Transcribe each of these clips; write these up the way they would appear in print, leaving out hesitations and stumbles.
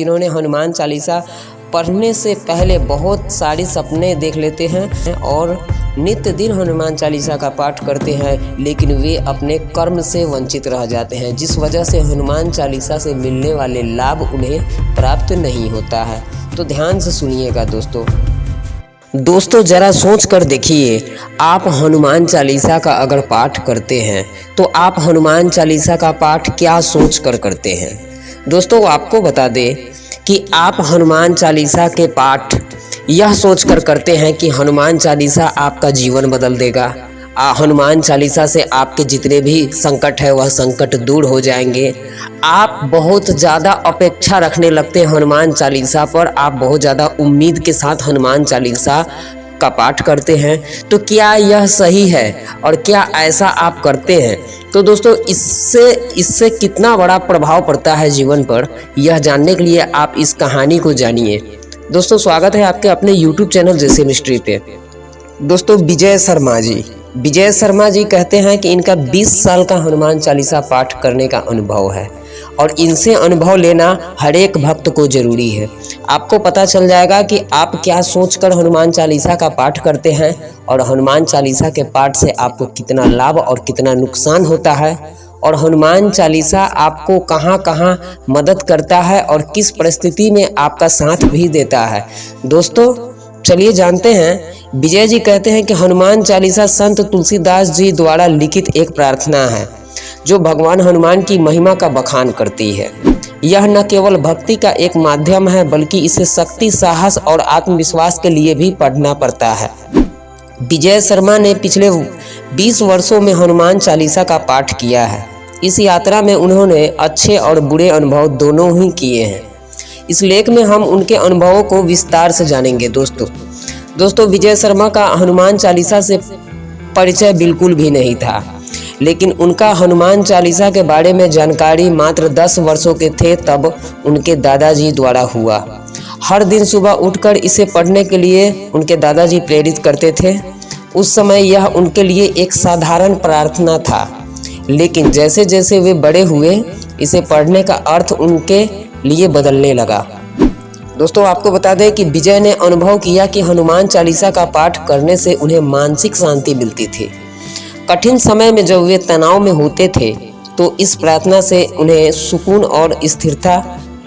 जिन्होंने हनुमान चालीसा पढ़ने से पहले बहुत सारे सपने देख लेते हैं और नित्य दिन हनुमान चालीसा का पाठ करते हैं, लेकिन वे अपने कर्म से वंचित रह जाते हैं, जिस वजह से हनुमान चालीसा से मिलने वाले लाभ उन्हें प्राप्त नहीं होता है। तो ध्यान से सुनिएगा दोस्तों जरा सोच कर देखिए, आप हनुमान चालीसा का अगर पाठ करते हैं तो आप हनुमान चालीसा का पाठ क्या सोच कर करते हैं। दोस्तों आपको बता दें कि आप हनुमान चालीसा के पाठ यह सोचकर करते हैं कि हनुमान चालीसा आपका जीवन बदल देगा। हनुमान चालीसा से आपके जितने भी संकट है वह संकट दूर हो जाएंगे। आप बहुत ज़्यादा अपेक्षा रखने लगते हैं हनुमान चालीसा पर, आप बहुत ज़्यादा उम्मीद के साथ हनुमान चालीसा का पाठ करते हैं। तो क्या यह सही है और क्या ऐसा आप करते हैं? तो दोस्तों इससे कितना बड़ा प्रभाव पड़ता है जीवन पर, यह जानने के लिए आप इस कहानी को जानिए। दोस्तों स्वागत है आपके अपने YouTube चैनल जैसे मिस्ट्री पे। दोस्तों विजय शर्मा जी कहते हैं कि इनका 20 साल का हनुमान चालीसा पाठ करने का अनुभव है और इनसे अनुभव लेना हर एक भक्त को जरूरी है। आपको पता चल जाएगा कि आप क्या सोचकर हनुमान चालीसा का पाठ करते हैं और हनुमान चालीसा के पाठ से आपको कितना लाभ और कितना नुकसान होता है, और हनुमान चालीसा आपको कहां कहां मदद करता है और किस परिस्थिति में आपका साथ भी देता है। दोस्तों चलिए जानते हैं। विजय जी कहते हैं कि हनुमान चालीसा संत तुलसीदास जी द्वारा लिखित एक प्रार्थना है जो भगवान हनुमान की महिमा का बखान करती है। यह न केवल भक्ति का एक माध्यम है बल्कि इसे शक्ति, साहस और आत्मविश्वास के लिए भी पढ़ना पड़ता है। विजय शर्मा ने पिछले 20 वर्षों में हनुमान चालीसा का पाठ किया है। इस यात्रा में उन्होंने अच्छे और बुरे अनुभव दोनों ही किए हैं। इस लेख में हम उनके अनुभवों को विस्तार से जानेंगे। दोस्तों विजय शर्मा का हनुमान चालीसा से परिचय बिल्कुल भी नहीं था, लेकिन उनका हनुमान चालीसा के बारे में जानकारी मात्र 10 वर्षों के थे तब उनके दादाजी द्वारा हुआ। हर दिन सुबह उठकर इसे पढ़ने के लिए उनके दादाजी प्रेरित करते थे। उस समय यह उनके लिए एक साधारण प्रार्थना था, लेकिन जैसे जैसे वे बड़े हुए इसे पढ़ने का अर्थ उनके लिए बदलने लगा। दोस्तों आपको बता दें कि विजय ने अनुभव किया कि हनुमान चालीसा का पाठ करने से उन्हें मानसिक शांति मिलती थी। कठिन समय में जब वे तनाव में होते थे तो इस प्रार्थना से उन्हें सुकून और स्थिरता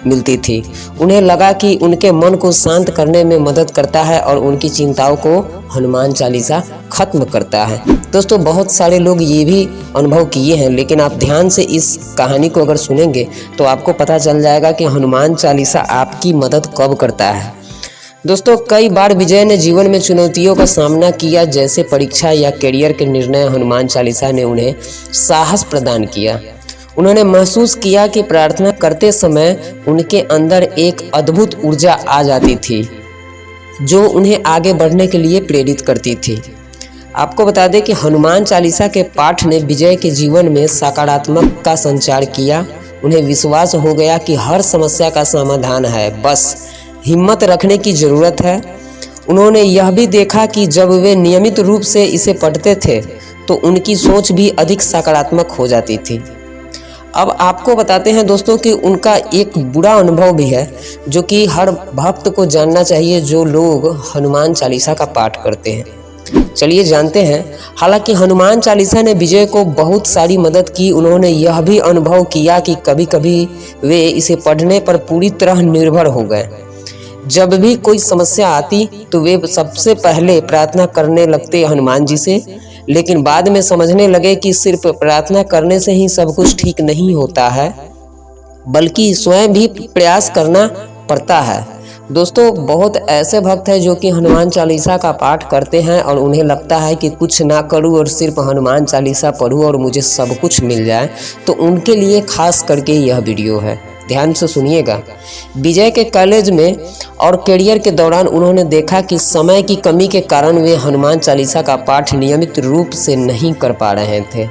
मिलती थी। उन्हें लगा कि उनके मन को शांत करने में मदद करता है और उनकी चिंताओं को हनुमान चालीसा खत्म करता है। दोस्तों बहुत सारे लोग ये भी अनुभव किए हैं, लेकिन आप ध्यान से इस कहानी को अगर सुनेंगे तो आपको पता चल जाएगा कि हनुमान चालीसा आपकी मदद कब करता है। दोस्तों कई बार विजय ने जीवन में चुनौतियों का सामना किया, जैसे परीक्षा या करियर के निर्णय। हनुमान चालीसा ने उन्हें साहस प्रदान किया। उन्होंने महसूस किया कि प्रार्थना करते समय उनके अंदर एक अद्भुत ऊर्जा आ जाती थी जो उन्हें आगे बढ़ने के लिए प्रेरित करती थी। आपको बता दें कि हनुमान चालीसा के पाठ ने विजय के जीवन में सकारात्मक का संचार किया। उन्हें विश्वास हो गया कि हर समस्या का समाधान है, बस हिम्मत रखने की ज़रूरत है। उन्होंने यह भी देखा कि जब वे नियमित रूप से इसे पढ़ते थे तो उनकी सोच भी अधिक सकारात्मक हो जाती थी। अब आपको बताते हैं दोस्तों कि उनका एक बुरा अनुभव भी है जो कि हर भक्त को जानना चाहिए जो लोग हनुमान चालीसा का पाठ करते हैं। चलिए जानते हैं। हालांकि हनुमान चालीसा ने विजय को बहुत सारी मदद की, उन्होंने यह भी अनुभव किया कि कभी कभी वे इसे पढ़ने पर पूरी तरह निर्भर हो गए। जब भी कोई समस्या आती तो वे सबसे पहले प्रार्थना करने लगते हनुमान जी से, लेकिन बाद में समझने लगे कि सिर्फ प्रार्थना करने से ही सब कुछ ठीक नहीं होता है, बल्कि स्वयं भी प्रयास करना पड़ता है। दोस्तों बहुत ऐसे भक्त हैं जो कि हनुमान चालीसा का पाठ करते हैं और उन्हें लगता है कि कुछ ना करूं और सिर्फ हनुमान चालीसा पढूं और मुझे सब कुछ मिल जाए। तो उनके लिए खास करके यह वीडियो है, ध्यान से सुनिएगा। विजय के कॉलेज में और करियर के दौरान उन्होंने देखा कि समय की कमी के कारण वे हनुमान चालीसा का पाठ नियमित रूप से नहीं कर पा रहे थे।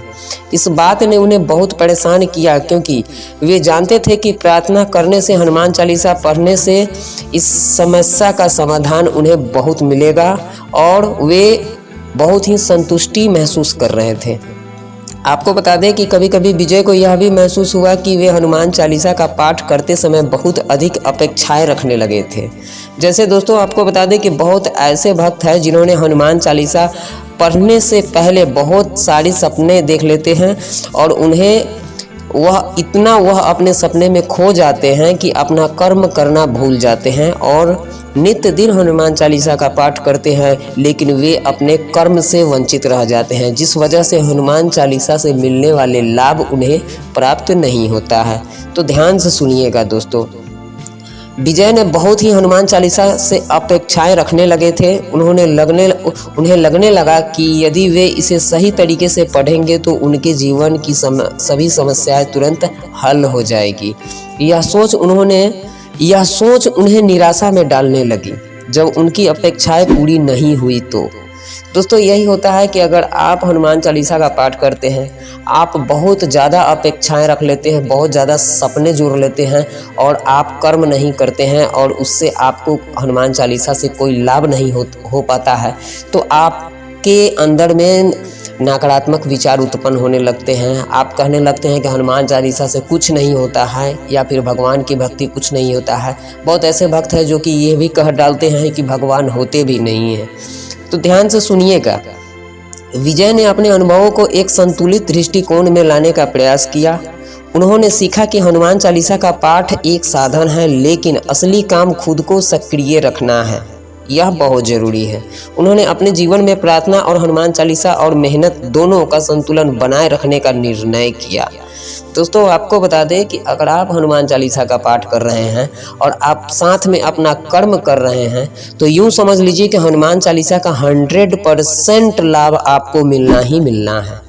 इस बात ने उन्हें बहुत परेशान किया, क्योंकि वे जानते थे कि प्रार्थना करने से, हनुमान चालीसा पढ़ने से इस समस्या का समाधान उन्हें बहुत मिलेगा और वे बहुत ही संतुष्टि महसूस कर रहे थे। आपको बता दें कि कभी कभी विजय को यह भी महसूस हुआ कि वे हनुमान चालीसा का पाठ करते समय बहुत अधिक अपेक्षाएं रखने लगे थे। जैसे दोस्तों आपको बता दें कि बहुत ऐसे भक्त हैं जिन्होंने हनुमान चालीसा पढ़ने से पहले बहुत सारी सपने देख लेते हैं और वह अपने सपने में खो जाते हैं कि अपना कर्म करना भूल जाते हैं और नित्य दिन हनुमान चालीसा का पाठ करते हैं, लेकिन वे अपने कर्म से वंचित रह जाते हैं, जिस वजह से हनुमान चालीसा से मिलने वाले लाभ उन्हें प्राप्त नहीं होता है। तो ध्यान से सुनिएगा दोस्तों। विजय ने बहुत ही हनुमान चालीसा से अपेक्षाएं रखने लगे थे। उन्हें लगने लगा कि यदि वे इसे सही तरीके से पढ़ेंगे तो उनके जीवन की सभी समस्याएं तुरंत हल हो जाएगी। यह सोच उन्हें निराशा में डालने लगी जब उनकी अपेक्षाएं पूरी नहीं हुई। तो दोस्तों यही होता है कि अगर आप हनुमान चालीसा का पाठ करते हैं, आप बहुत ज़्यादा अपेक्षाएं रख लेते हैं, बहुत ज़्यादा सपने जोड़ लेते हैं और आप कर्म नहीं करते हैं और उससे आपको हनुमान चालीसा से कोई लाभ नहीं हो पाता है, तो आपके अंदर में नकारात्मक विचार उत्पन्न होने लगते हैं। आप कहने लगते हैं कि हनुमान चालीसा से कुछ नहीं होता है या फिर भगवान की भक्ति कुछ नहीं होता है। बहुत ऐसे भक्त हैं जो कि ये भी कह डालते हैं कि भगवान होते भी नहीं हैं। तो ध्यान से सुनिएगा। विजय ने अपने अनुभवों को एक संतुलित दृष्टिकोण में लाने का प्रयास किया। उन्होंने सीखा कि हनुमान चालीसा का पाठ एक साधन है, लेकिन असली काम खुद को सक्रिय रखना है। यह बहुत ज़रूरी है। उन्होंने अपने जीवन में प्रार्थना और हनुमान चालीसा और मेहनत दोनों का संतुलन बनाए रखने का निर्णय किया। दोस्तों आपको बता दें कि अगर आप हनुमान चालीसा का पाठ कर रहे हैं और आप साथ में अपना कर्म कर रहे हैं, तो यूँ समझ लीजिए कि हनुमान चालीसा का 100% लाभ आपको मिलना ही मिलना है।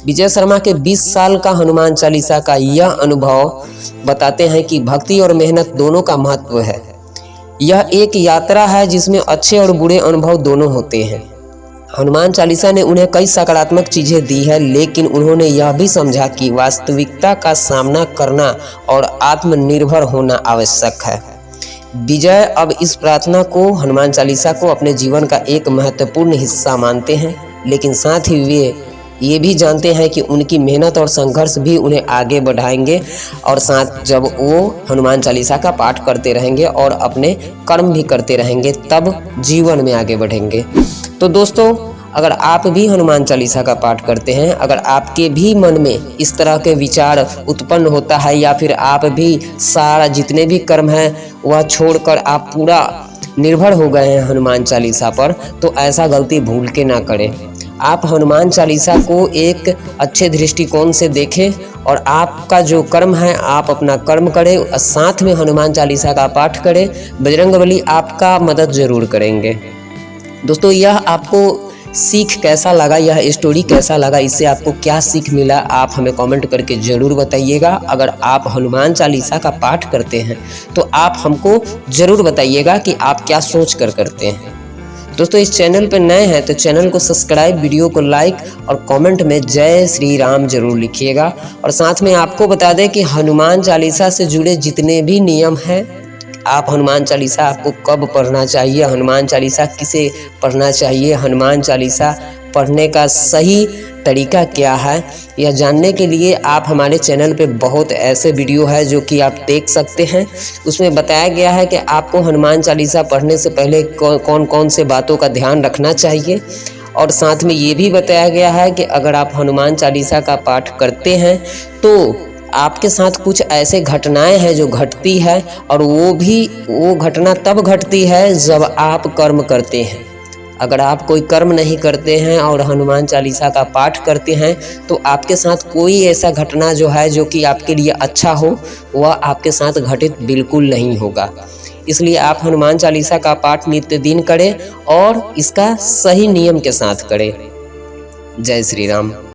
विजय शर्मा के 20 साल का हनुमान चालीसा का यह अनुभव बताते हैं कि भक्ति और मेहनत दोनों का महत्व है। यह एक यात्रा है जिसमें अच्छे और बुरे अनुभव दोनों होते हैं। हनुमान चालीसा ने उन्हें कई सकारात्मक चीज़ें दी है, लेकिन उन्होंने यह भी समझा कि वास्तविकता का सामना करना और आत्मनिर्भर होना आवश्यक है। विजय अब इस प्रार्थना को, हनुमान चालीसा को अपने जीवन का एक महत्वपूर्ण हिस्सा मानते हैं, लेकिन साथ ही वे ये भी जानते हैं कि उनकी मेहनत और संघर्ष भी उन्हें आगे बढ़ाएंगे और साथ जब वो हनुमान चालीसा का पाठ करते रहेंगे और अपने कर्म भी करते रहेंगे, तब जीवन में आगे बढ़ेंगे। तो दोस्तों अगर आप भी हनुमान चालीसा का पाठ करते हैं, अगर आपके भी मन में इस तरह के विचार उत्पन्न होता है या फिर आप भी सारा जितने भी कर्म हैं वह छोड़कर आप पूरा निर्भर हो गए हैं हनुमान चालीसा पर, तो ऐसा गलती भूल के ना करें। आप हनुमान चालीसा को एक अच्छे दृष्टिकोण से देखें और आपका जो कर्म है आप अपना कर्म करें और साथ में हनुमान चालीसा का पाठ करें। बजरंगबली आपका मदद ज़रूर करेंगे। दोस्तों यह आपको सीख कैसा लगा, यह स्टोरी कैसा लगा, इससे आपको क्या सीख मिला, आप हमें कमेंट करके ज़रूर बताइएगा। अगर आप हनुमान चालीसा का पाठ करते हैं तो आप हमको ज़रूर बताइएगा कि आप क्या सोच कर करते हैं। दोस्तों इस चैनल पर नए हैं तो चैनल को सब्सक्राइब, वीडियो को लाइक और कमेंट में जय श्री राम जरूर लिखिएगा। और साथ में आपको बता दें कि हनुमान चालीसा से जुड़े जितने भी नियम हैं, आप हनुमान चालीसा आपको कब पढ़ना चाहिए, हनुमान चालीसा किसे पढ़ना चाहिए, हनुमान चालीसा पढ़ने का सही तरीका क्या है, यह जानने के लिए आप हमारे चैनल पे बहुत ऐसे वीडियो है जो कि आप देख सकते हैं। उसमें बताया गया है कि आपको हनुमान चालीसा पढ़ने से पहले कौन कौन से बातों का ध्यान रखना चाहिए। और साथ में ये भी बताया गया है कि अगर आप हनुमान चालीसा का पाठ करते हैं तो आपके साथ कुछ ऐसे घटनाएं हैं जो घटती है, और वो घटना तब घटती है जब आप कर्म करते हैं। अगर आप कोई कर्म नहीं करते हैं और हनुमान चालीसा का पाठ करते हैं तो आपके साथ कोई ऐसा घटना जो है जो कि आपके लिए अच्छा हो, वह आपके साथ घटित बिल्कुल नहीं होगा। इसलिए आप हनुमान चालीसा का पाठ नित्य दिन करें और इसका सही नियम के साथ करें। जय श्री राम।